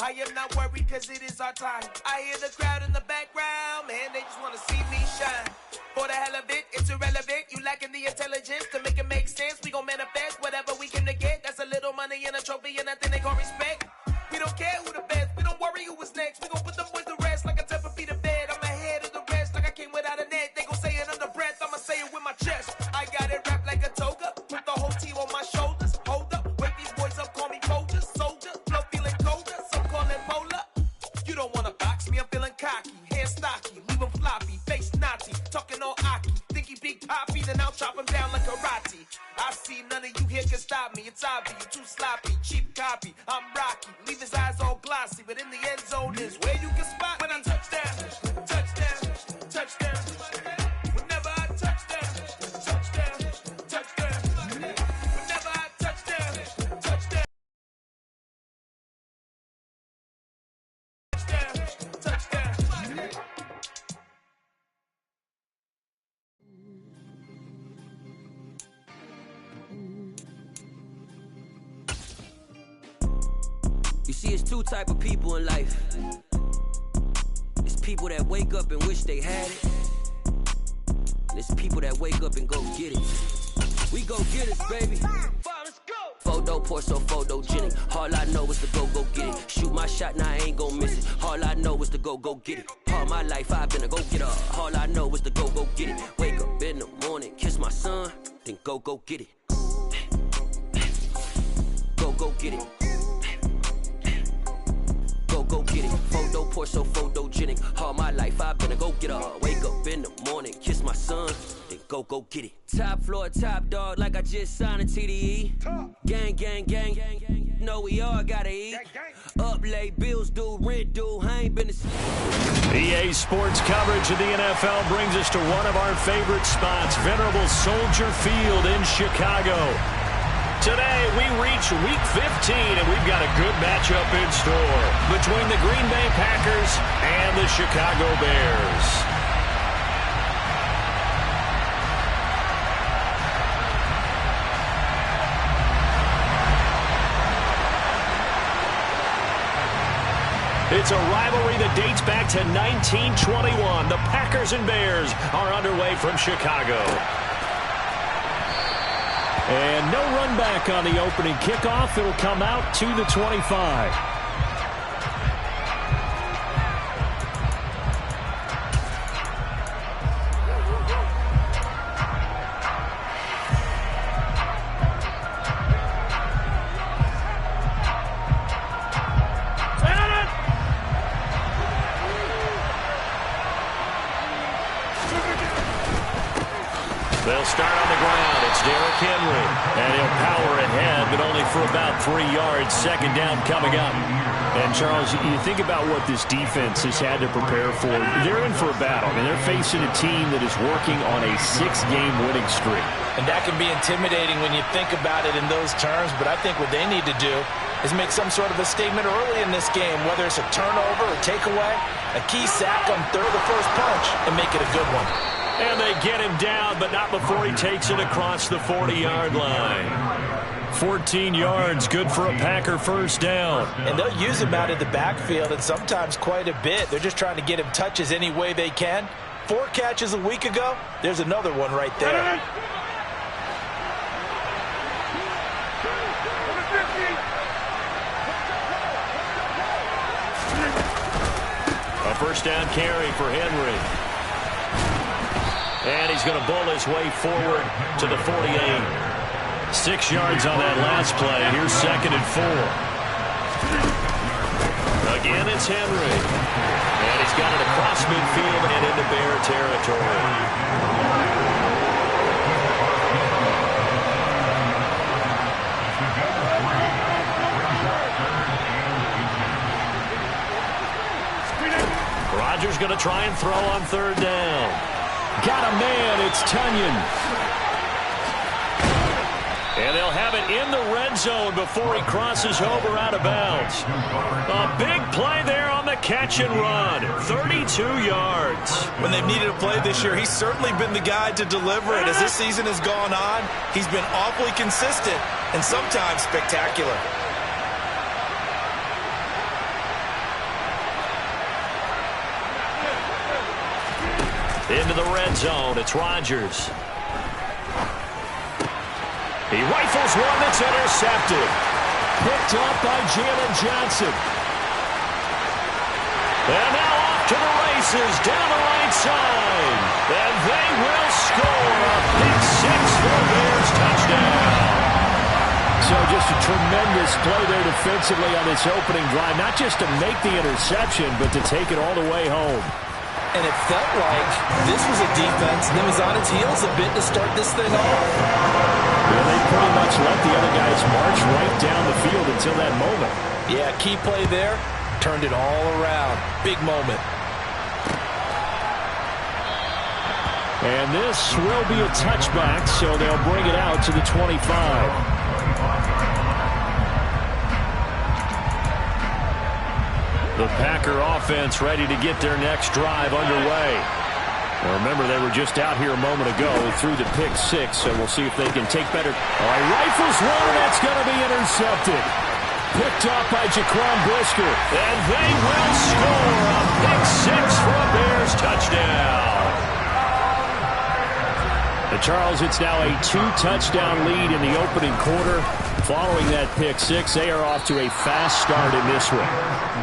I am not worried cause it is our time. I hear the crowd in the background, man, they just wanna see me shine. For the hell of it, it's irrelevant. You lacking the intelligence to make it make sense. We gon' manifest whatever we came to get. That's a little money and a trophy and nothing they gon' respect. We don't care who the best, we don't worry who was next. We gon' put them boys to rest like a 10 feet of bed. I'm ahead of the rest like I came without a net. They gon' say it under breath, I'ma say it with my chest. I got it wrapped like a toga, put the whole team on my shoulders. Hold up, wake these boys up, call me soldier, soldier. Flow feeling colder, some call it polar. You don't wanna box me, I'm feeling cocky. Hair stocky, leave him floppy, face naughty. Talking all aki, think he big poppy, then I'll chop him down like karate. I see none of you here can stop me. It's obvious, you too sloppy, cheap copy. I'm Rocky, leave his eyes all glossy, but in the end zone is where you can spot when I touchdown, touchdown, touchdown. Whenever I touchdown, touchdown, touchdown. Whenever I touchdown, touchdown, touchdown, touchdown. You see, it's two type of people in life. It's people that wake up and wish they had it. And it's people that wake up and go get it. We go get it, baby. Photo poor, so photogenic. All I know is to go get it. Shoot my shot, now I ain't gon' miss it. All I know is to go get it. All my life I've been a go-getter. All I know is to go get it. Wake up in the morning, kiss my son, then go get it. Go get it. Go get it. Photo poor, so photogenic. All my life I've been a go-getter. Wake up in the morning, kiss my son, then go get it. Top floor, top dog, like I just signed a TDE. Gang, gang, gang, gang, gang. Know we all gotta eat. Up late, bills due, rent due. I ain't been to EA Sports coverage of the NFL brings us to one of our favorite spots, venerable Soldier Field in Chicago. Today, we reach Week 15, and we've got a good matchup in store between the Green Bay Packers and the Chicago Bears. It's a rivalry that dates back to 1921. The Packers and Bears are underway from Chicago. And no run back on the opening kickoff. It'll come out to the 25. They'll start on the ground. It's Derrick Henry. And he'll power ahead, but only for about 3 yards. Second down coming up. And, Charles, you think about what this defense has had to prepare for. They're in for a battle. I mean, they're facing a team that is working on a 6-game winning streak. And that can be intimidating when you think about it in those terms. But I think what they need to do is make some sort of a statement early in this game, whether it's a turnover or takeaway, a key sack on third or first punch, and make it a good one. And they get him down, but not before he takes it across the 40-yard line. 14 yards, good for a Packer first down. And they'll use him out of the backfield, and sometimes quite a bit. They're just trying to get him touches any way they can. 4 catches a week ago, there's another one right there. A first down carry for Henry. And he's going to bull his way forward to the 48. 6 yards on that last play. Here's 2nd and 4. Again, it's Henry. And he's got it across midfield and into Bear territory. Rodgers going to try and throw on 3rd down. Got a man, it's Tunyon. And they'll have it in the red zone before he crosses over out of bounds. A big play there on the catch and run. 32 yards. When they've needed a play this year, he's certainly been the guy to deliver it. As this season has gone on, he's been awfully consistent and sometimes spectacular. Into the red zone, it's Rodgers. He rifles one that's intercepted. Picked up by Jalen Johnson. And now off to the races down the right side. And they will score a pick six for a Bears touchdown. So just a tremendous play there defensively on this opening drive. Not just to make the interception, but to take it all the way home. And it felt like this was a defense that was on its heels a bit to start this thing off. Well, they pretty much let the other guys march right down the field until that moment. Yeah, key play there. Turned it all around. Big moment. And this will be a touchback, so they'll bring it out to the 25. The Packer offense ready to get their next drive underway. Now remember, they were just out here a moment ago through the pick six, so we'll see if they can take better. All right, rifles one, that's going to be intercepted. Picked up by Jaquan Brisker. And they will score a pick six for a Bears touchdown. Charles, it's now a 2-touchdown lead in the opening quarter. Following that pick six, they are off to a fast start in this one.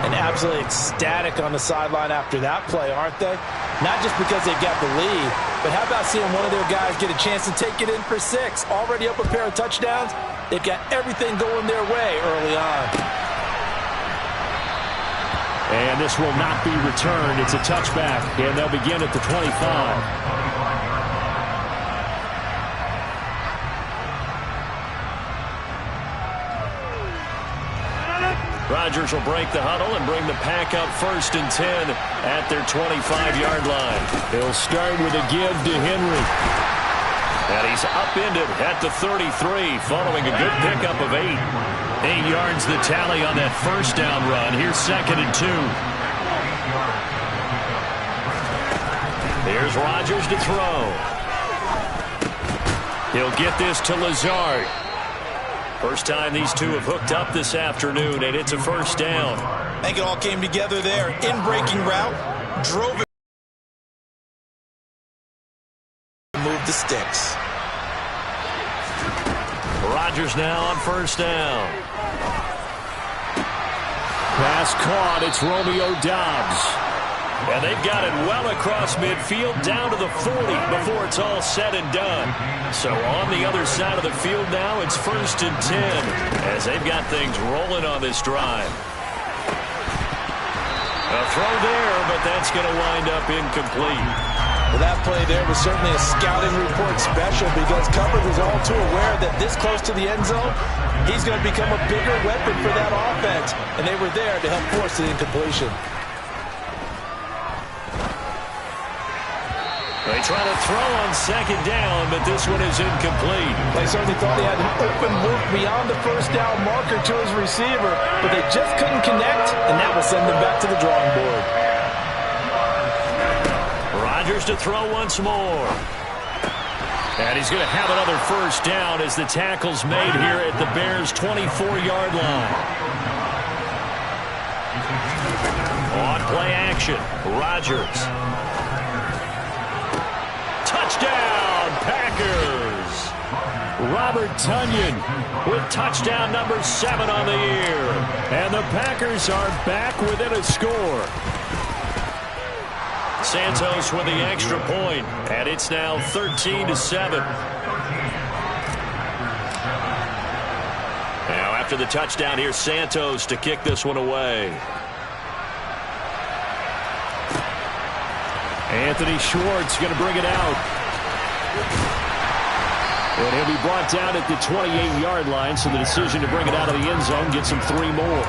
And absolutely ecstatic on the sideline after that play, aren't they? Not just because they got the lead, but how about seeing one of their guys get a chance to take it in for six? Already up a pair of touchdowns. They've got everything going their way early on. And this will not be returned. It's a touchback, and they'll begin at the 25. Rodgers will break the huddle and bring the Pack up 1st and 10 at their 25-yard line. He'll start with a give to Henry. And he's upended at the 33 following a good pickup of 8. 8 yards the tally on that first down run. Here's 2nd and 2. Here's Rodgers to throw. He'll get this to Lazard. First time these two have hooked up this afternoon, and it's a first down. I think it all came together there. In-breaking route, drove it. Moved the sticks. Rodgers now on first down. Pass caught. It's Romeo Doubs. And they've got it well across midfield down to the 40 before it's all said and done. So on the other side of the field now, it's 1st and 10 as they've got things rolling on this drive. A throw there, but that's going to wind up incomplete. Well, that play there was certainly a scouting report special because coverage was all too aware that this close to the end zone, he's going to become a bigger weapon for that offense. And they were there to help force the incompletion. They try to throw on 2nd down, but this one is incomplete. They certainly thought he had an open look beyond the first down marker to his receiver, but they just couldn't connect, and that will send them back to the drawing board. Rodgers to throw once more. And he's going to have another first down as the tackle's made here at the Bears' 24-yard line. On play action, Rodgers. Touchdown, Packers! Robert Tonyan with touchdown number 7 on the year. And the Packers are back within a score. Santos with the extra point, and it's now 13-7. Now after the touchdown, here's Santos to kick this one away. Anthony Schwartz going to bring it out. And he'll be brought down at the 28-yard line, so the decision to bring it out of the end zone gets him 3 more.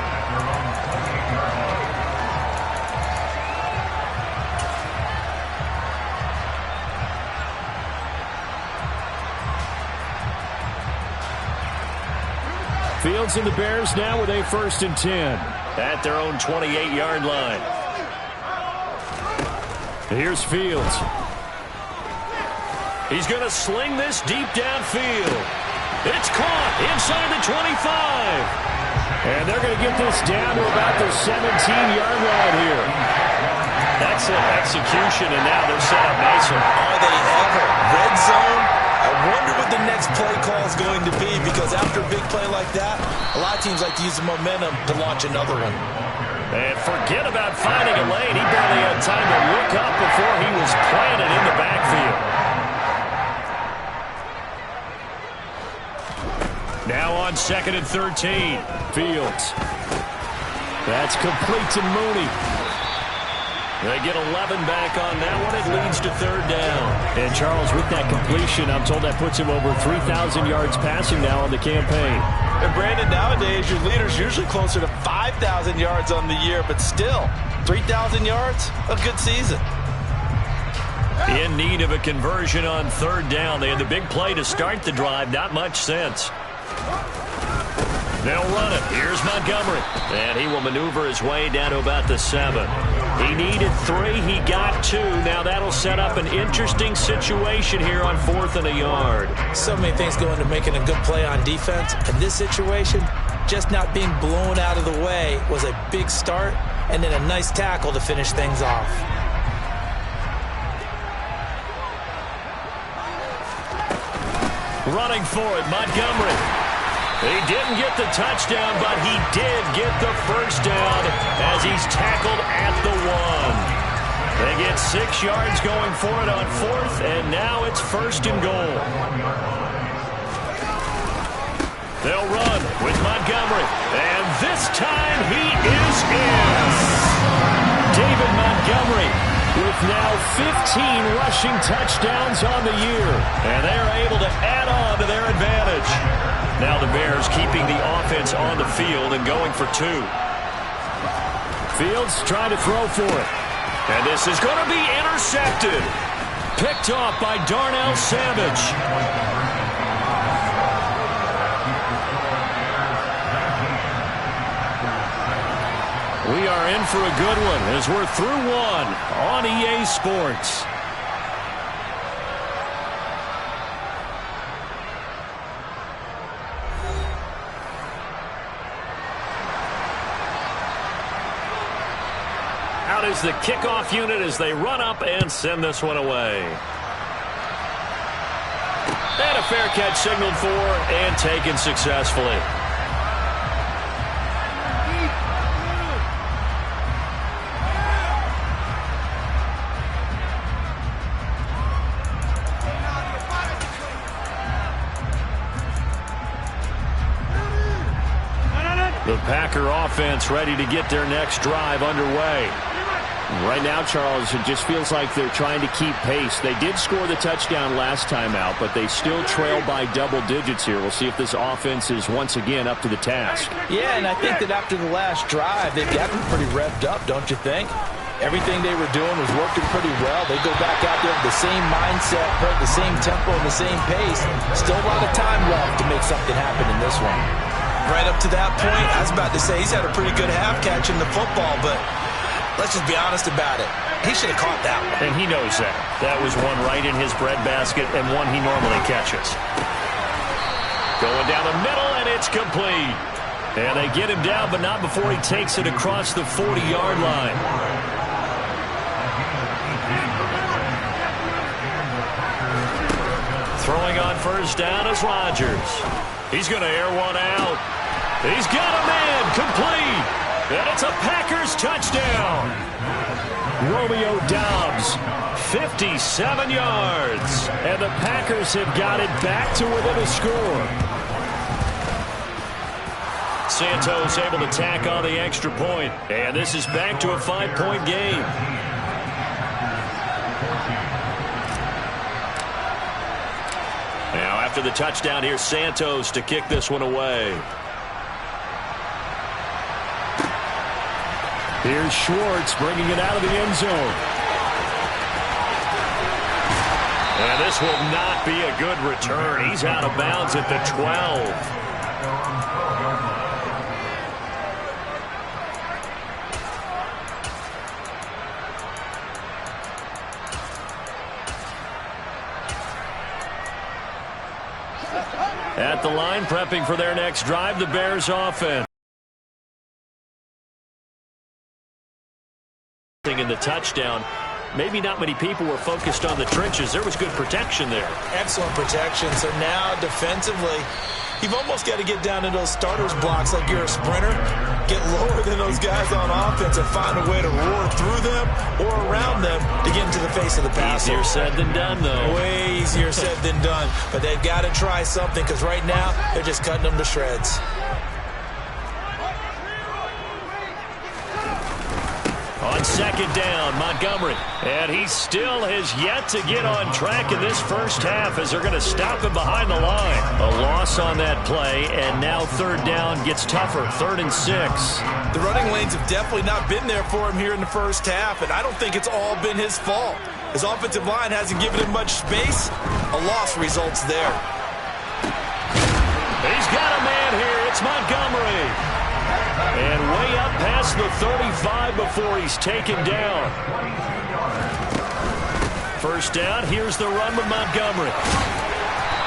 Fields and the Bears now with a 1st and 10 at their own 28-yard line. Here's Fields. He's going to sling this deep downfield. It's caught inside the 25. And they're going to get this down to about the 17-yard line here. Excellent execution, and now they're set up nicely. Are they ever? Red zone? I wonder what the next play call is going to be, because after a big play like that, a lot of teams like to use the momentum to launch another one. And forget about finding a lane. He barely had time to look up before he was planted in the backfield. Now on 2nd and 13. Fields. That's complete to Mooney. They get 11 back on that one. It leads to 3rd down. And Charles, with that completion, I'm told that puts him over 3,000 yards passing now on the campaign. And Brandon, nowadays your leader's usually closer to 5,000 yards on the year, but still, 3,000 yards, a good season. In need of a conversion on 3rd down. They had the big play to start the drive. Not much sense. They'll run it. Here's Montgomery. And he will maneuver his way down to about the 7. He needed 3. He got 2. Now that'll set up an interesting situation here on 4th and a yard. So many things go into making a good play on defense. In this situation, just not being blown out of the way was a big start, and then a nice tackle to finish things off. Running for it, Montgomery. He didn't get the touchdown, but he did get the first down as he's tackled at the 1. They get 6 yards going for it on 4th, and now it's 1st and goal. They'll run with Montgomery, and this time he is in. David Montgomery with now 15 rushing touchdowns on the year, and they're able to add on to their advantage. Now the Bears keeping the offense on the field and going for 2. Fields trying to throw for it. And this is going to be intercepted. Picked off by Darnell Savage. We are in for a good one as we're through 1 on EA Sports. Out is the kickoff unit as they run up and send this one away. And a fair catch signaled for and taken successfully. The Packer offense ready to get their next drive underway. Right now, Charles, it just feels like they're trying to keep pace. They did score the touchdown last time out, but they still trail by double digits here. We'll see if this offense is once again up to the task. Yeah, and I think that after the last drive, they've gotten pretty revved up, don't you think? Everything they were doing was working pretty well. They go back out there with the same mindset, the same tempo, and the same pace. Still a lot of time left to make something happen in this one. Right up to that point, I was about to say he's had a pretty good half catching the football, but let's just be honest about it. He should have caught that one. And he knows that. That was one right in his breadbasket and one he normally catches. Going down the middle, and it's complete. And they get him down, but not before he takes it across the 40-yard line. Throwing on 1st down is Rodgers. He's going to air one out. He's got a man complete. And it's a Packers touchdown. Romeo Doubs, 57 yards. And the Packers have got it back to within a score. Santos able to tack on the extra point. And this is back to a 5-point game. Now after the touchdown, here's Santos to kick this one away. Here's Schwartz bringing it out of the end zone. And this will not be a good return. He's out of bounds at the 12. At the line, prepping for their next drive, the Bears offense. in the touchdown. Maybe not many people were focused on the trenches. There was good protection there. Excellent protection. So now defensively, you've almost got to get down into those starters blocks like you're a sprinter. Get lower than those guys on offense and find a way to roar through them or around them to get into the face of the passer. Easier said than done, though. Way easier said than done. But they've got to try something because right now they're just cutting them to shreds. On second down, Montgomery. And he still has yet to get on track in this first half as they're going to stop him behind the line. A loss on that play, and now third down gets tougher. 3rd and 6. The running lanes have definitely not been there for him here in the first half, and I don't think it's all been his fault. His offensive line hasn't given him much space. A loss results there. He's got a man here. It's Montgomery. And way up past the 35 before he's taken down. First down, here's the run with Montgomery.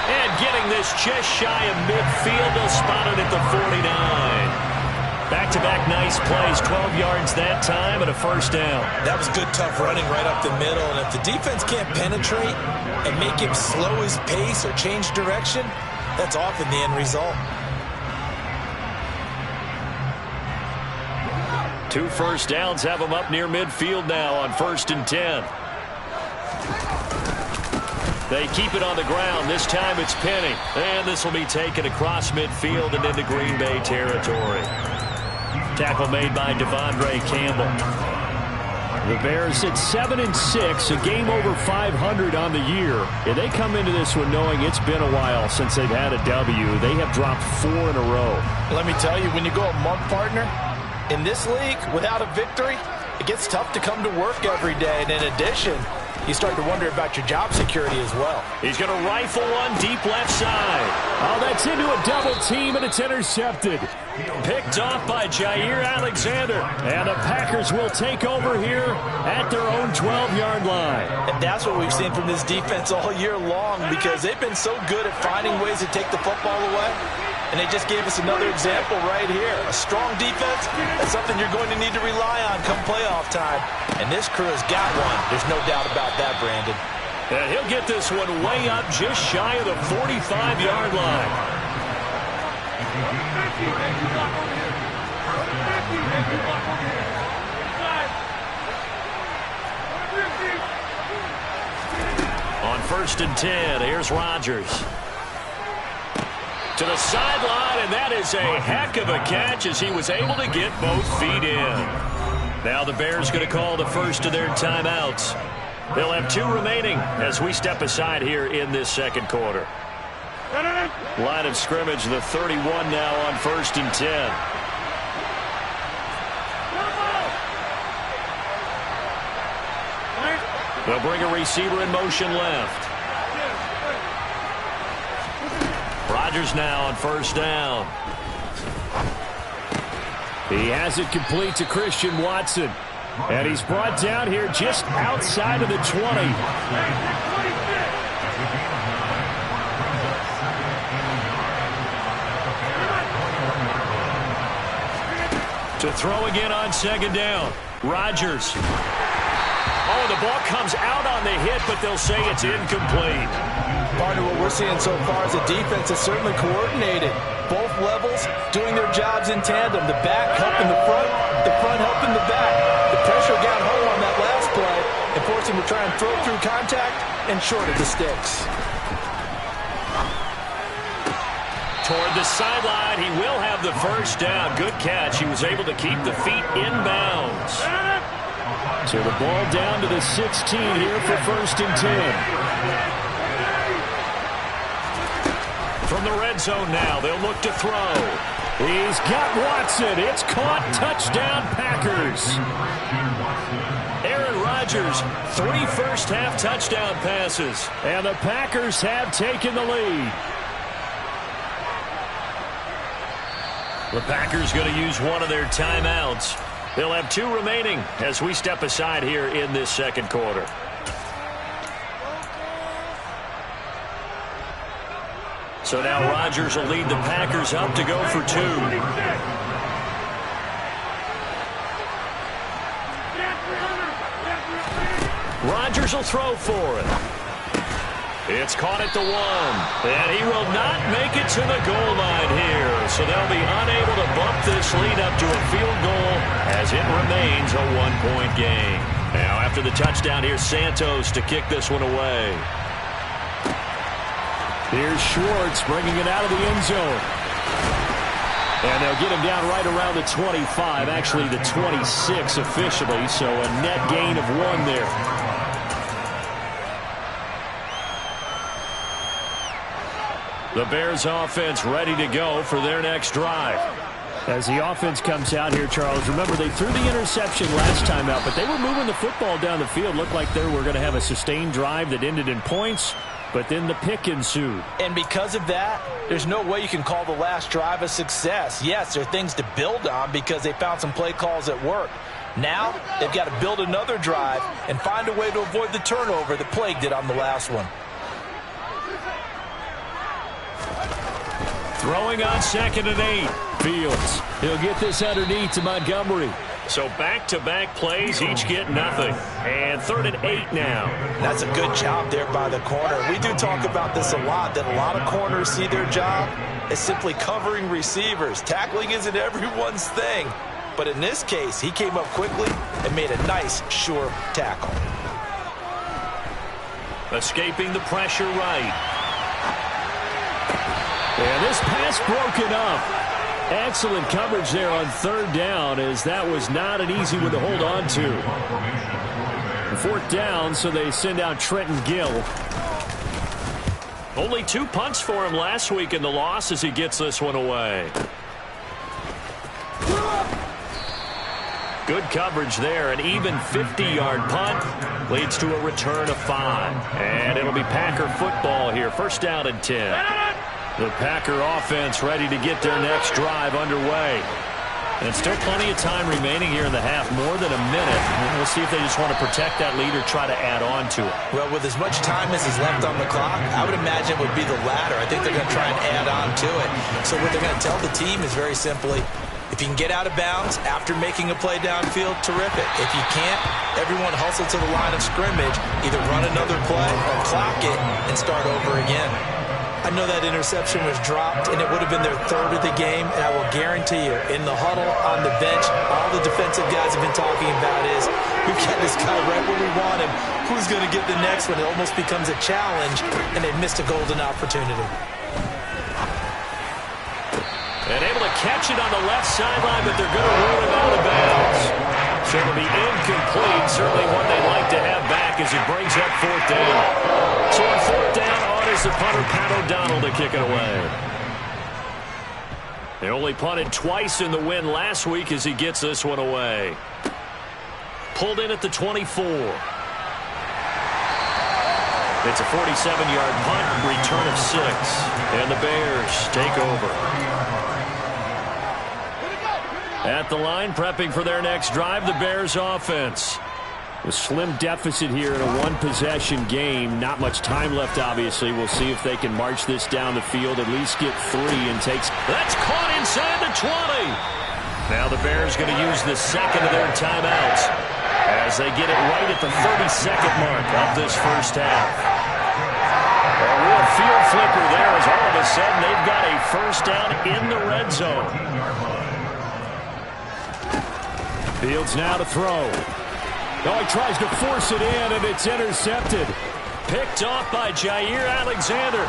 And getting this just shy of midfield, they'll spot it at the 49. Back-to-back nice plays, 12 yards that time and a first down. That was good, tough running right up the middle. And if the defense can't penetrate and make him slow his pace or change direction, that's often the end result. 2 first downs have them up near midfield now on 1st and 10. They keep it on the ground. This time it's Penny. And this will be taken across midfield and into Green Bay territory. Tackle made by Devondre Campbell. The Bears at 7-6, a game over 500 on the year. And they come into this one knowing it's been a while since they've had a W. They have dropped 4 in a row. Let me tell you, when you go a month, partner, in this league, without a victory, it gets tough to come to work every day. And in addition, you start to wonder about your job security as well. He's going to rifle one deep left side. Oh, that's into a double team, and it's intercepted. Picked off by Jair Alexander. And the Packers will take over here at their own 12-yard line. And that's what we've seen from this defense all year long, because they've been so good at finding ways to take the football away. And they just gave us another example right here. A strong defense, that's something you're going to need to rely on come playoff time. And this crew has got one. There's no doubt about that, Brandon. And he'll get this one way up just shy of the 45-yard line. On 1st and 10, here's Rodgers. To the sideline, and that is a heck of a catch as he was able to get both feet in. Now the Bears going to call the first of their timeouts. They'll have 2 remaining as we step aside here in this second quarter. Line of scrimmage, the 31 now on 1st and 10. They'll bring a receiver in motion left. Rodgers now on 1st down. He has it complete to Christian Watson. And he's brought down here just outside of the 20. To throw again on 2nd down. Rodgers. Oh, the ball comes out on the hit, but they'll say it's incomplete. Partner, what we're seeing so far is the defense is certainly coordinated. Both levels doing their jobs in tandem. The back helping the front helping the back. The pressure got home on that last play and forced him to try and throw through contact and short of the sticks. Toward the sideline, he will have the first down. Good catch. He was able to keep the feet in bounds. So the ball down to the 16 here for 1st and 10. From the red zone now, they'll look to throw. He's got Watson. It's caught. Touchdown, Packers. Aaron Rodgers, 3 first-half touchdown passes. And the Packers have taken the lead. The Packers going to use one of their timeouts. They'll have 2 remaining as we step aside here in this second quarter. So now Rodgers will lead the Packers up to go for 2. Rodgers will throw for it. It's caught at the 1, and he will not make it to the goal line here. So they'll be unable to bump this lead up to a field goal as it remains a 1-point game. Now after the touchdown, here's Santos to kick this one away. Here's Schwartz bringing it out of the end zone. And they'll get him down right around the 25, actually the 26 officially, so a net gain of 1 there. The Bears offense ready to go for their next drive. As the offense comes out here, Charles, remember they threw the interception last time out, but they were moving the football down the field. Looked like they were going to have a sustained drive that ended in points, but then the pick ensued. And because of that, there's no way you can call the last drive a success. Yes, there are things to build on because they found some play calls that work. Now, they've got to build another drive and find a way to avoid the turnover that plagued it on the last one. Throwing on 2nd and 8. Fields, he'll get this underneath to Montgomery. So back-to-back plays, each get nothing. And 3rd and 8 now. That's a good job there by the corner. We do talk about this a lot, that a lot of corners see their job as simply covering receivers. Tackling isn't everyone's thing. But in this case, he came up quickly and made a nice, sure tackle. Escaping the pressure right. And this pass broken up. Excellent coverage there on 3rd down, as that was not an easy one to hold on to. 4th down, so they send out Trenton Gill. Only 2 punts for him last week in the loss as he gets this one away. Good coverage there. An even 50-yard punt leads to a return of 5. And it'll be Packer football here. 1st down and 10. The Packer offense ready to get their next drive underway. And still plenty of time remaining here in the half, more than a minute. We'll see if they just want to protect that lead or try to add on to it. Well, with as much time as is left on the clock, I would imagine it would be the latter. I think they're going to try and add on to it. So what they're going to tell the team is very simply, if you can get out of bounds after making a play downfield, terrific. If you can't, everyone hustle to the line of scrimmage, either run another play or clock it and start over again. I know that interception was dropped, and it would have been their 3rd of the game, and I will guarantee you, in the huddle, on the bench, all the defensive guys have been talking about is, we've got this guy right where we want him. Who's going to get the next one? It almost becomes a challenge, and they missed a golden opportunity. And able to catch it on the left sideline, but they're going to rule him out of bounds. So it'll be incomplete. Certainly one they'd like to have back as it brings up 4th down. So on 4th down, on is the punter, Pat O'Donnell, to kick it away. They only punted twice in the win last week as he gets this one away. Pulled in at the 24. It's a 47-yard punt, return of 6. And the Bears take over. At the line, prepping for their next drive, the Bears offense. A slim deficit here in a 1-possession game. Not much time left, obviously. We'll see if they can march this down the field, at least get 3 and takes. That's caught inside the 20. Now the Bears going to use the 2nd of their timeouts as they get it right at the 32nd mark of this first half. A real field flipper there as all of a sudden they've got a 1st down in the red zone. Fields now to throw. Oh, he tries to force it in, and it's intercepted. Picked off by Jair Alexander.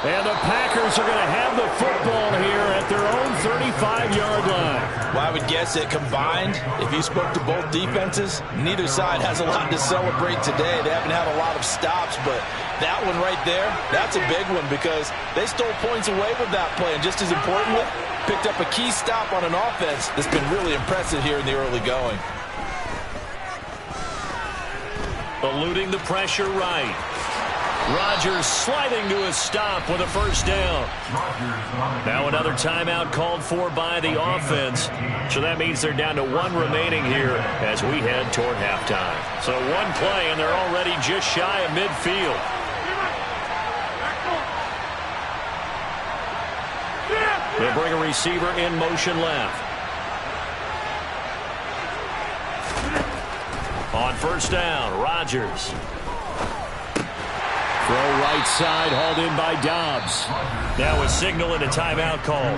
And the Packers are going to have the football here at their own 35-yard line. Well, I would guess that combined, if you spoke to both defenses, neither side has a lot to celebrate today. They haven't had a lot of stops, but that one right there, that's a big one because they stole points away with that play. And just as importantly, picked up a key stop on an offense that's been really impressive here in the early going. Eluding the pressure right. Rodgers sliding to a stop with a 1st down. Now another timeout called for by the offense. So that means they're down to 1 remaining here as we head toward halftime. So 1 play and they're already just shy of midfield. They'll bring a receiver in motion left. On first down, Rodgers. Throw right side, hauled in by Dobbs. Now a signal and a timeout call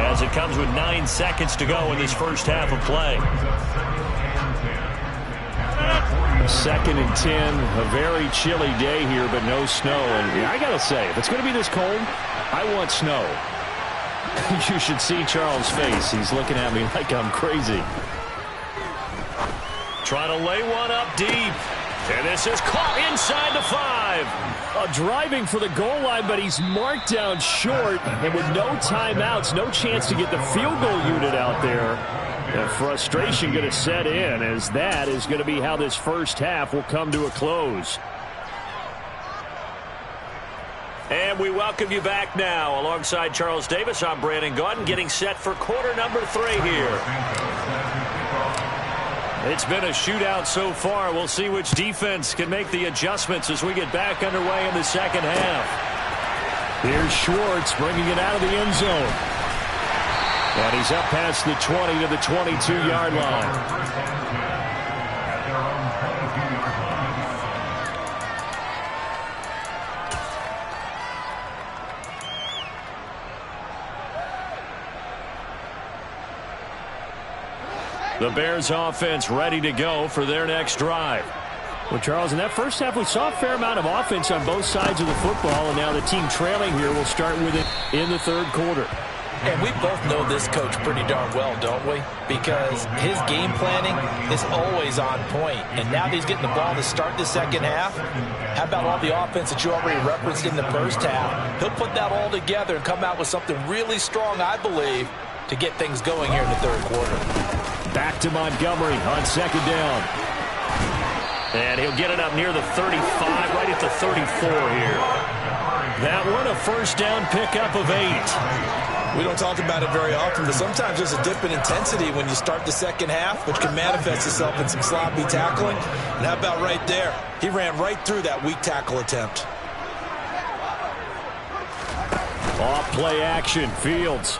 as it comes with 9 seconds to go in this first half of play. 2nd and 10, a very chilly day here, but no snow. And I got to say, if it's going to be this cold, I want snow. You should see Charles' face. He's looking at me like I'm crazy. Trying to lay one up deep. And this is caught inside the 5. Driving for the goal line, but he's marked down short. And with no timeouts, no chance to get the field goal unit out there. The frustration going to set in, as that is going to be how this first half will come to a close. And we welcome you back now. Alongside Charles Davis, I'm Brandon Gaudin, getting set for quarter number 3 here. It's been a shootout so far. We'll see which defense can make the adjustments as we get back underway in the second half. Here's Schwartz bringing it out of the end zone. And he's up past the 20 to the 22-yard line. The Bears offense ready to go for their next drive. Well, Charles, in that first half, we saw a fair amount of offense on both sides of the football, and now the team trailing here will start with it in the third quarter. And we both know this coach pretty darn well, don't we? Because his game planning is always on point. And now that he's getting the ball to start the second half, how about all the offense that you already referenced in the first half? He'll put that all together and come out with something really strong, I believe, to get things going here in the third quarter. Back to Montgomery on second down. And he'll get it up near the 35, right at the 34 here. That one, a first down pickup of 8. We don't talk about it very often, but sometimes there's a dip in intensity when you start the second half, which can manifest itself in some sloppy tackling. And how about right there? He ran right through that weak tackle attempt. Off play action, Fields.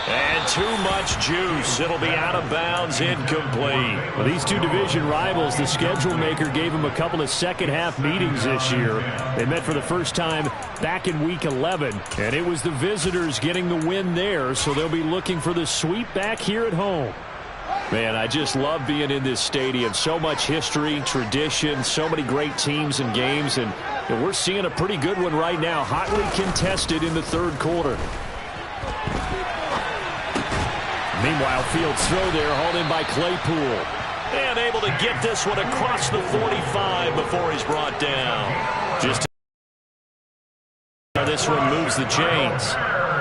And too much juice. It'll be out of bounds, incomplete. Well, these two division rivals, the schedule maker gave them a couple of second-half meetings this year. They met for the first time back in Week 11, and it was the visitors getting the win there, so they'll be looking for the sweep back here at home. Man, I just love being in this stadium. So much history, tradition, so many great teams and games, and we're seeing a pretty good one right now, hotly contested in the third quarter. Meanwhile, Fields' throw there, hauled in by Claypool. And able to get this one across the 45 before he's brought down. Just this one moves the chains.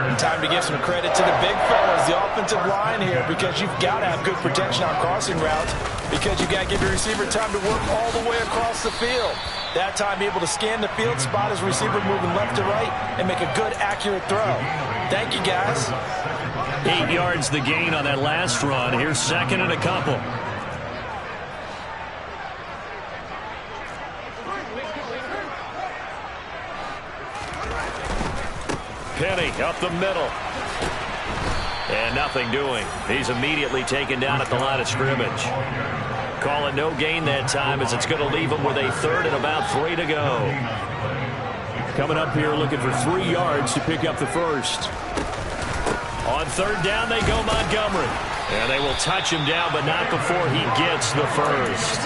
And time to give some credit to the big fellas, the offensive line here, because you've got to have good protection on crossing routes, because you've got to give your receiver time to work all the way across the field. That time able to scan the field, spot his receiver moving left to right, and make a good, accurate throw. Thank you, guys. 8 yards the gain on that last run. Here's second and a couple. Penny up the middle. And nothing doing. He's immediately taken down at the line of scrimmage. Call it no gain that time, as it's going to leave him with a third and about 3 to go. Coming up here looking for 3 yards to pick up the first. On third down, they go Montgomery. And they will touch him down, but not before he gets the first.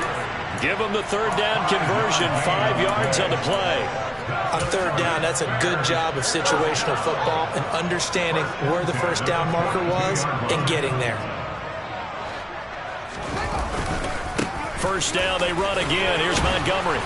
Give him the third down conversion, 5 yards on the play. On third down, that's a good job of situational football and understanding where the first down marker was and getting there. First down, they run again. Here's Montgomery.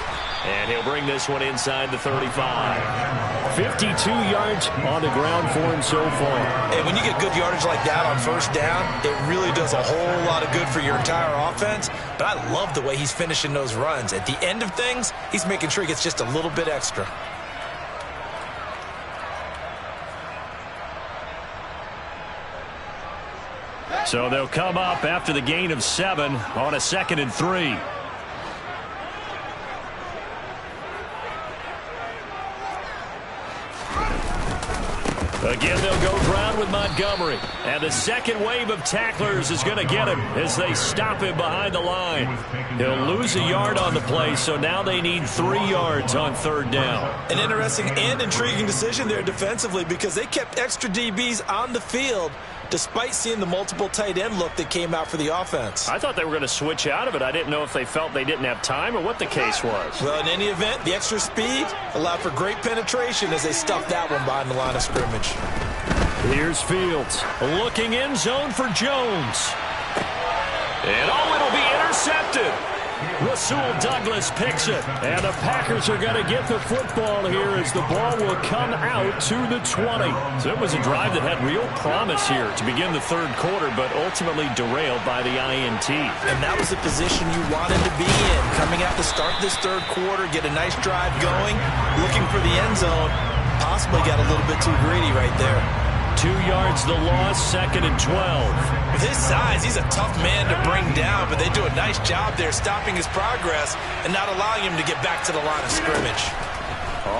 And he'll bring this one inside the 35. 52 yards on the ground for him so far. And when you get good yardage like that on first down, it really does a whole lot of good for your entire offense. But I love the way he's finishing those runs. At the end of things, he's making sure he gets just a little bit extra. So they'll come up after the gain of 7 on a 2nd and 3. Again, they'll go ground on with Montgomery. And the second wave of tacklers is going to get him as they stop him behind the line. He'll lose a yard on the play, so now they need 3 yards on third down. An interesting and intriguing decision there defensively because they kept extra DBs on the field despite seeing the multiple tight end look that came out for the offense. I thought they were going to switch out of it. I didn't know if they felt they didn't have time or what the case was. Well, in any event, the extra speed allowed for great penetration as they stuffed that one behind the line of scrimmage. Here's Fields looking end zone for Jones. And it'll be intercepted. Rasul Douglas picks it. And the Packers are going to get the football here as the ball will come out to the 20. So it was a drive that had real promise here to begin the third quarter, but ultimately derailed by the INT. And that was the position you wanted to be in. Coming out to start this third quarter, get a nice drive going, looking for the end zone. Possibly got a little bit too greedy right there. 2 yards the loss, 2nd and 12. With his size, he's a tough man to bring down, but they do a nice job there stopping his progress and not allowing him to get back to the line of scrimmage.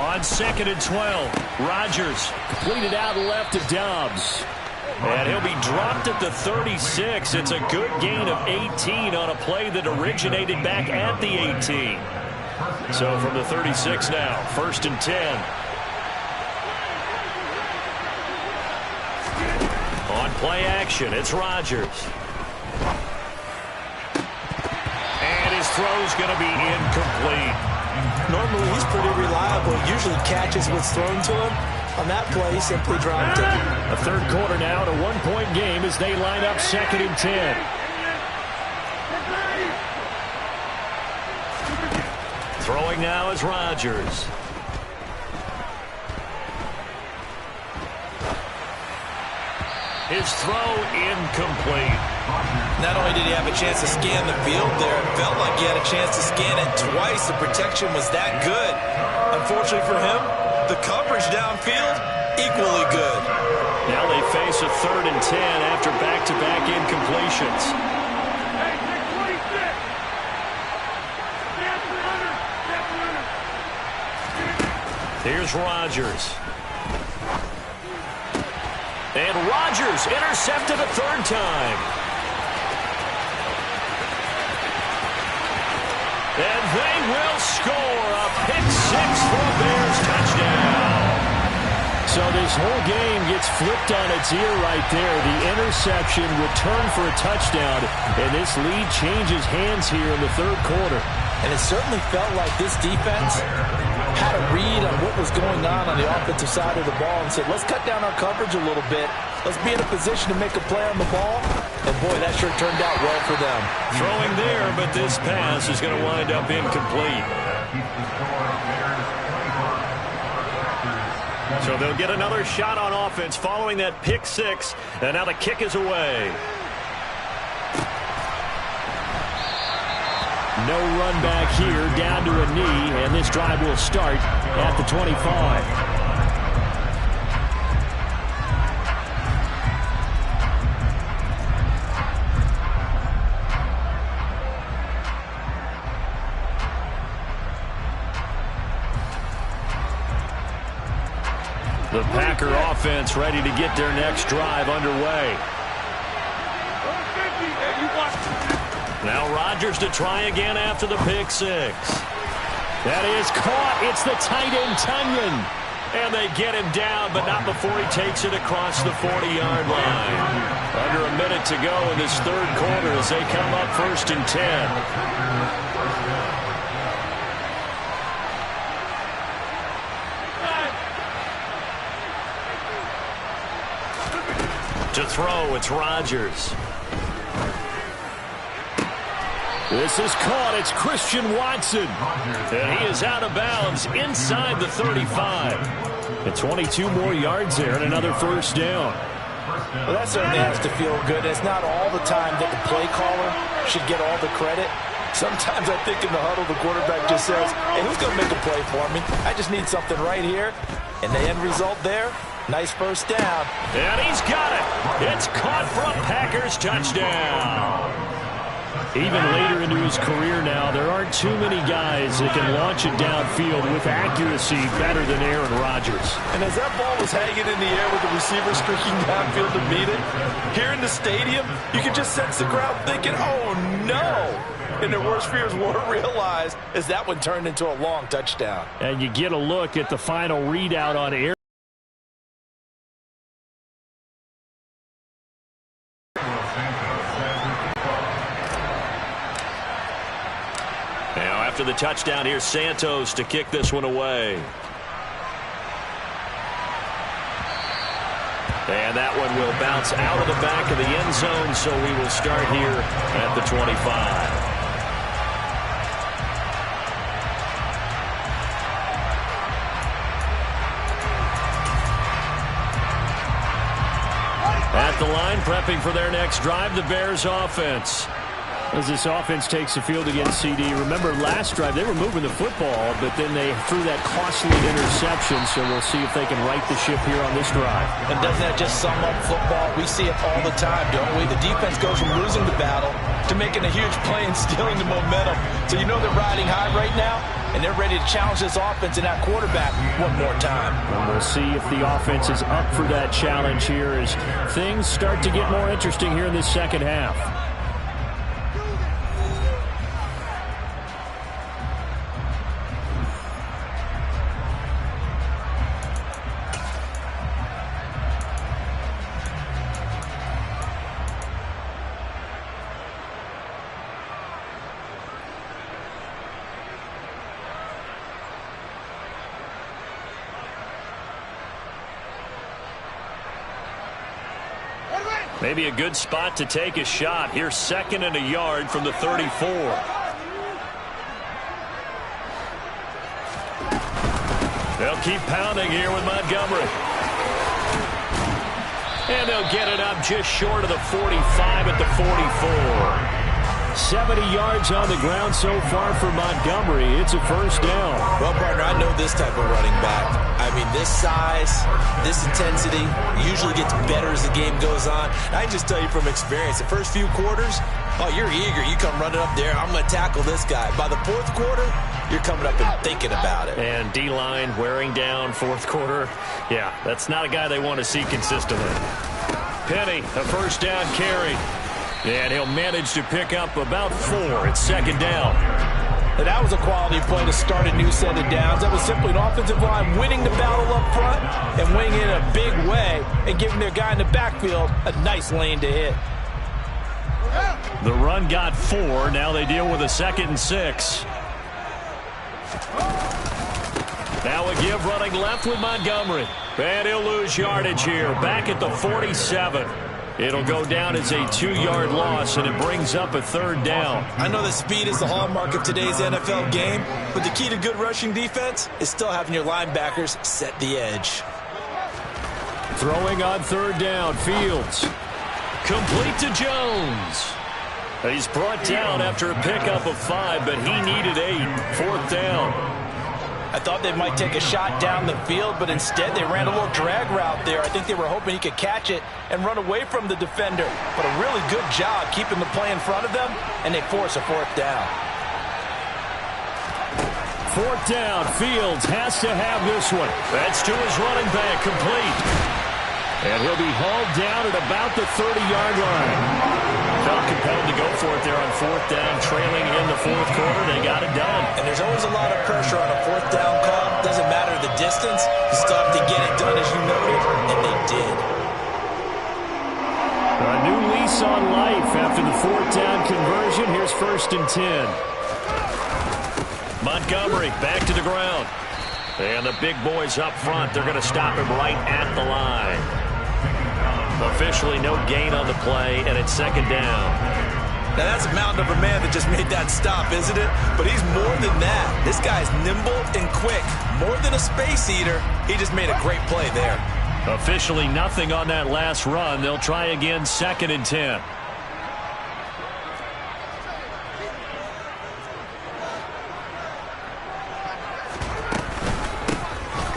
On 2nd and 12, Rodgers completed out left to Dobbs. And he'll be dropped at the 36. It's a good gain of 18 on a play that originated back at the 18. So from the 36 now, 1st and 10. On play action, it's Rodgers. And his throw's going to be incomplete. Normally, he's pretty reliable. Usually catches what's thrown to him. On that play, he simply dropped it. A third quarter now, a 1-point game as they line up 2nd and 10. Throwing now is Rodgers. His throw incomplete. Not only did he have a chance to scan the field there, it felt like he had a chance to scan it twice. The protection was that good. Unfortunately for him, the coverage downfield, equally good. Now they face a 3rd and 10 after back-to-back incompletions. Here's Rodgers. And Rodgers intercepted a 3rd time. And they will score a pick-6 for a Bears touchdown. So this whole game gets flipped on its ear right there. The interception returned for a touchdown, and this lead changes hands here in the third quarter. And it certainly felt like this defense had a read on what was going on the offensive side of the ball and said, let's cut down our coverage a little bit. Let's be in a position to make a play on the ball. And, boy, that sure turned out well for them. Throwing there, but this pass is going to wind up incomplete. So they'll get another shot on offense following that pick-6, and now the kick is away. No run back here, down to a knee, and this drive will start at the 25. The Packer offense ready to get their next drive underway. Now Rodgers to try again after the pick-6. That is caught. It's the tight end, Tunyon. And they get him down, but not before he takes it across the 40-yard line. Under a minute to go in this third quarter as they come up 1st and 10. To throw, it's Rodgers. This is caught. It's Christian Watson. And he is out of bounds inside the 35. And 22 more yards there and another 1st down. Well, that certainly has to feel good. It's not all the time that the play caller should get all the credit. Sometimes I think in the huddle, the quarterback just says, hey, who's going to make a play for me? I just need something right here. And the end result there, nice 1st down. And he's got it. It's caught for a Packers touchdown. Even later into his career now, there aren't too many guys that can launch it downfield with accuracy better than Aaron Rodgers. And as that ball was hanging in the air with the receiver streaking downfield to meet it, here in the stadium, you can just sense the crowd thinking, oh no! And their worst fears were realized as that one turned into a long touchdown. And you get a look at the final readout on Aaron. Now after the touchdown, here's Santos to kick this one away. And that one will bounce out of the back of the end zone, so we will start here at the 25. At the line, prepping for their next drive, the Bears offense. As this offense takes the field against CD, remember last drive they were moving the football, but then they threw that costly interception, so we'll see if they can right the ship here on this drive. And doesn't that just sum up football? We see it all the time, don't we? The defense goes from losing the battle to making a huge play and stealing the momentum. So you know they're riding high right now, and they're ready to challenge this offense and that quarterback one more time. And we'll see if the offense is up for that challenge here as things start to get more interesting here in this second half. Maybe a good spot to take a shot. Here's 2nd and a yard from the 34. They'll keep pounding here with Montgomery. And they'll get it up just short of the 45 at the 44. 70 yards on the ground so far for Montgomery. It's a first down. Well, partner, I know this type of running back. I mean, this size, this intensity usually gets better as the game goes on. I can just tell you from experience, the first few quarters, oh, you're eager. You come running up there, I'm going to tackle this guy. By the fourth quarter, you're coming up and thinking about it. And D-line wearing down fourth quarter. Yeah, that's not a guy they want to see consistently. Penny, a first down carry. And he'll manage to pick up about 4 at 2nd down. And that was a quality play to start a new set of downs. That was simply an offensive line winning the battle up front and winning it in a big way and giving their guy in the backfield a nice lane to hit. The run got 4. Now they deal with a 2nd and 6. Now a give running left with Montgomery. And he'll lose yardage here. Back at the 47. It'll go down as a 2-yard loss, and it brings up a 3rd down. I know that speed is the hallmark of today's NFL game, but the key to good rushing defense is still having your linebackers set the edge. Throwing on 3rd down, Fields. Complete to Jones. He's brought down after a pickup of 5, but he needed 8. 4th down. I thought they might take a shot down the field, but instead they ran a little drag route there. I think they were hoping he could catch it and run away from the defender. But a really good job keeping the play in front of them, and they force a 4th down. 4th down, Fields has to have this one. That's to his running back, complete. And he'll be hauled down at about the 30-yard line. Felt compelled to go for it there on 4th down, trailing in the 4th quarter. They got it done. And there's always a lot of pressure on a 4th down call. Doesn't matter the distance. You still have to get it done as you noted, and they did. A new lease on life after the 4th down conversion. Here's 1st and 10. Montgomery back to the ground. And the big boys up front, they're going to stop him right at the line. Officially no gain on the play, and it's 2nd down. Now that's a mountain of a man that just made that stop, isn't it? But he's more than that. This guy's nimble and quick. More than a space eater, he just made a great play there. Officially nothing on that last run. They'll try again, 2nd and 10.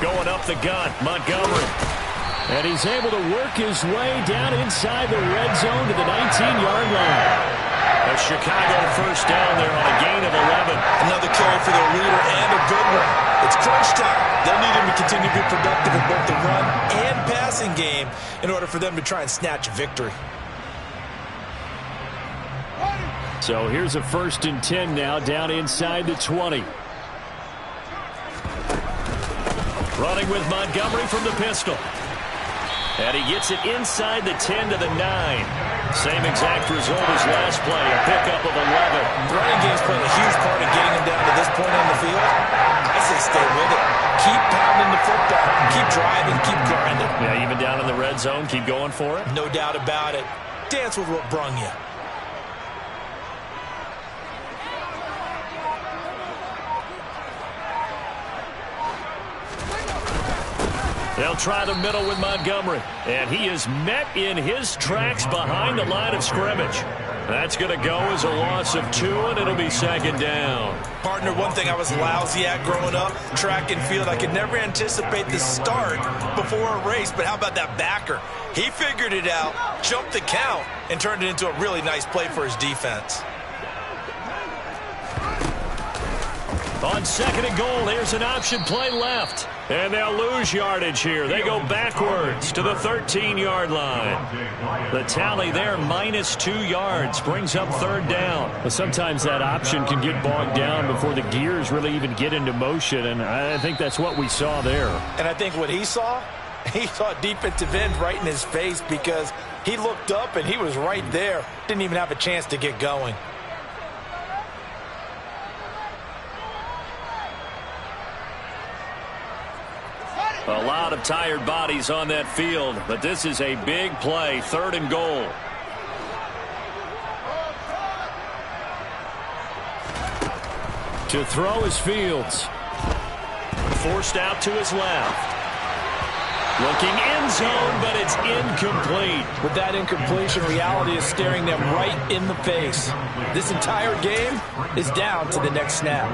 Going up the gut, Montgomery. And he's able to work his way down inside the red zone to the 19-yard line. A Chicago first down there on a gain of 11. Another carry for their leader and a good one. It's crunch time. They'll need him to continue to be productive in both the run and passing game in order for them to try and snatch a victory. So here's a 1st and 10 now, down inside the 20. Running with Montgomery from the pistol. And he gets it inside the 10 to the 9. Same exact result as last play, a pickup of 11. The running game's playing a huge part in getting him down to this point on the field. I say stay with it. Keep pounding the football. Keep driving. Keep grinding. Yeah, even down in the red zone, keep going for it. No doubt about it. Dance with what brung you. They'll try the middle with Montgomery. And he is met in his tracks behind the line of scrimmage. That's going to go as a loss of 2, and it'll be 2nd down. Partner, one thing I was lousy at growing up, track and field. I could never anticipate the start before a race, but how about that backer? He figured it out, jumped the count, and turned it into a really nice play for his defense. On 2nd and goal, here's an option play left. And they'll lose yardage here. They go backwards to the 13-yard line. The tally there, -2 yards, brings up 3rd down. But sometimes that option can get bogged down before the gears really even get into motion, and I think that's what we saw there. And I think what he saw defensive end right in his face, because he looked up and he was right there. Didn't even have a chance to get going. A lot of tired bodies on that field, but this is a big play, 3rd and goal. To throw is Fields. Forced out to his left. Looking end zone, but it's incomplete. With that incompletion, reality is staring them right in the face. This entire game is down to the next snap.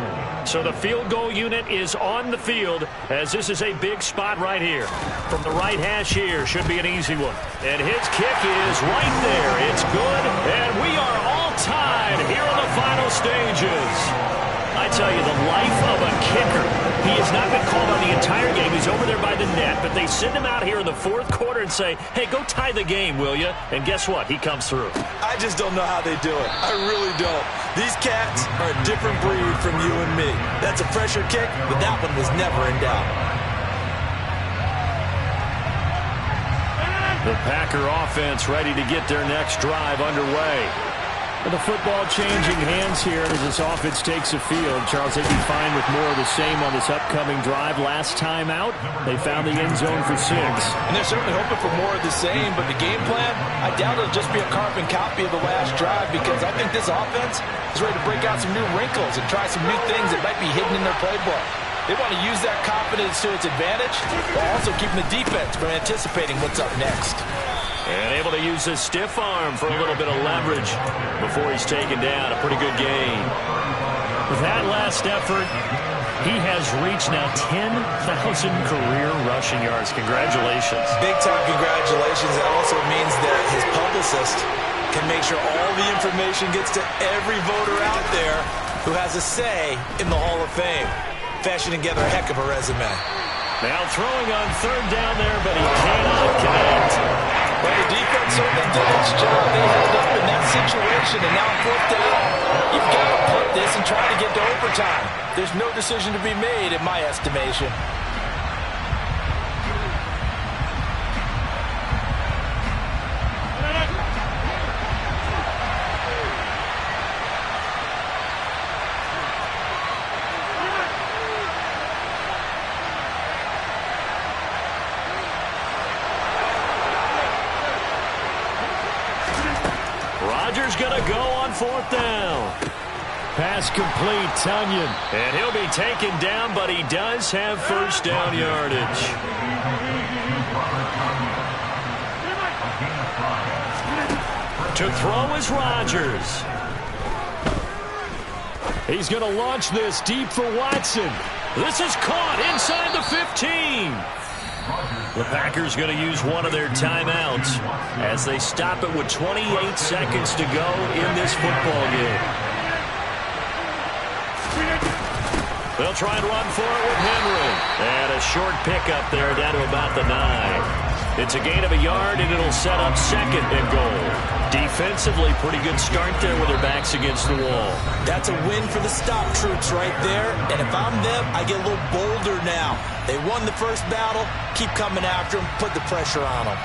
So the field goal unit is on the field, as this is a big spot right here. From the right hash here, should be an easy one. And his kick is right there. It's good, and we are all tied here in the final stages. I tell you, the life of a kicker. He has not been called on the entire game. He's over there by the net, but they send him out here in the 4th quarter and say, hey, go tie the game, will you? And guess what? He comes through. I just don't know how they do it. I really don't. These cats are a different breed from you and me. That's a pressure kick, but that one was never in doubt. The Packer offense ready to get their next drive underway. The football changing hands here as this offense takes the field. Charles, they'd be fine with more of the same on this upcoming drive. Last time out, they found the end zone for 6. And they're certainly hoping for more of the same, but the game plan, I doubt it'll just be a carbon copy of the last drive, because I think this offense is ready to break out some new wrinkles and try some new things that might be hidden in their playbook. They want to use that confidence to its advantage, while also keeping the defense from anticipating what's up next. And able to use his stiff arm for a little bit of leverage before he's taken down. A pretty good gain. With that last effort, he has reached now 10,000 career rushing yards. Congratulations. Big-time congratulations. That also means that his publicist can make sure all the information gets to every voter out there who has a say in the Hall of Fame. Fashioning together a heck of a resume. Now throwing on 3rd down there, but he cannot connect. Well, the defense certainly did its job. They held up in that situation, and now 4th down. You've got to put this and try to get to overtime. There's no decision to be made, in my estimation. Rodgers going to go on 4th down. Pass complete, Tunyon. And he'll be taken down, but he does have 1st down yardage. To throw is Rodgers. He's going to launch this deep for Watson. This is caught inside the 15. The Packers going to use one of their timeouts as they stop it with 28 seconds to go in this football game. They'll try and run for it with Henry. And a short pickup there down to about the 9. It's a gain of a yard, and it'll set up second and goal. Defensively, pretty good start there with their backs against the wall. That's a win for the stop troops right there. And if I'm them, I get a little bolder now. They won the first battle. Keep coming after them. Put the pressure on them.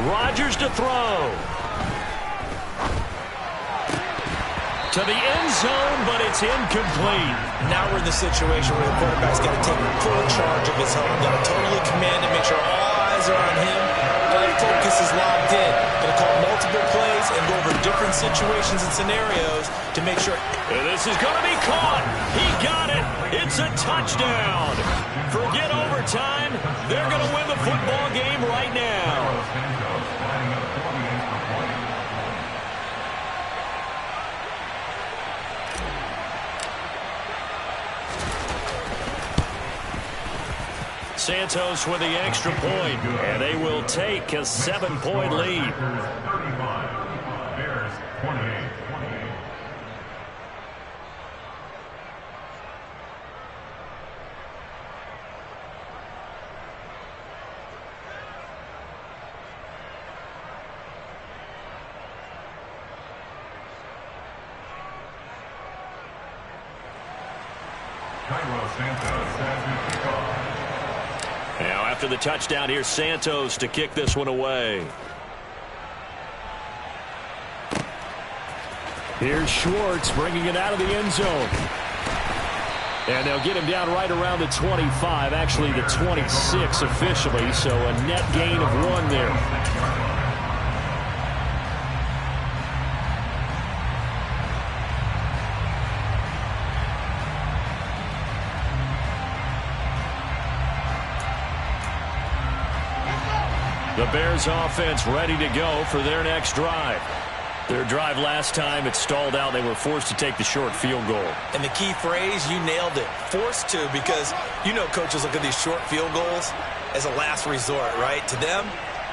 Rodgers to throw. To the end zone, but it's incomplete. Now we're in the situation where the quarterback's got to take full charge of his home. Got to totally command it, make sure all eyes are on him. All focus is locked in. Going to call multiple plays and go over different situations and scenarios to make sure. And this is going to be caught. He got it. It's a touchdown. Forget overtime. They're going to win the football game right now. Santos with the extra point, and they will take a 7-point lead. Bears 28. Now after the touchdown, here's Santos to kick this one away. Here's Schwartz bringing it out of the end zone. And they'll get him down right around the 25, actually the 26 officially, so a net gain of 1 there. The Bears offense ready to go for their next drive. Their drive last time, it stalled out. They were forced to take the short field goal. And the key phrase, you nailed it. Forced to, because you know coaches look at these short field goals as a last resort, right? To them,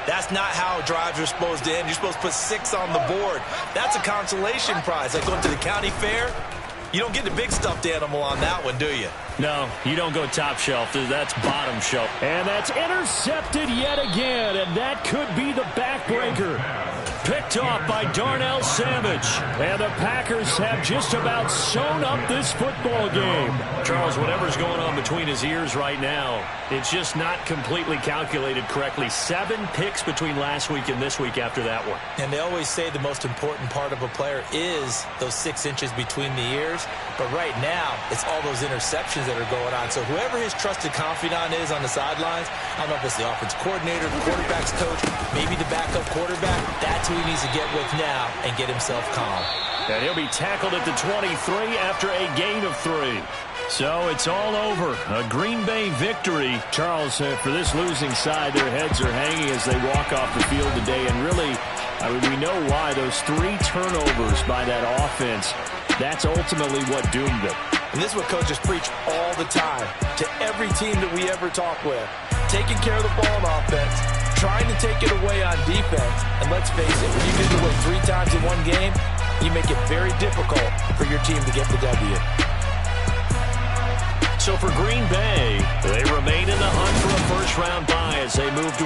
that's not how drives are supposed to end. You're supposed to put 6 on the board. That's a consolation prize. Like going to the county fair, you don't get the big stuffed animal on that one, do you? No, you don't go top shelf. That's bottom shelf. And that's intercepted yet again, and that could be the backbreaker. Picked off by Darnell Savage. And the Packers have just about sewn up this football game. Charles, whatever's going on between his ears right now, it's just not completely calculated correctly. 7 picks between last week and this week after that one. And they always say the most important part of a player is those 6 inches between the ears. But right now, it's all those interceptions that are going on. So whoever his trusted confidant is on the sidelines, I don't know if it's the offense coordinator, the quarterback's coach, maybe the backup quarterback, that's who he needs to get with now and get himself calm. And he'll be tackled at the 23 after a gain of 3. So it's all over. A Green Bay victory. Charles, for this losing side, their heads are hanging as they walk off the field today. And really, I mean, we know why. Those 3 turnovers by that offense, that's ultimately what doomed them. And this is what coaches preach all the time to every team that we ever talk with. Taking care of the ball on offense, trying to take it away on defense. And let's face it, when you give it away 3 times in one game, you make it very difficult for your team to get the W. So for Green Bay, they remain in the hunt for a first-round bye as they move to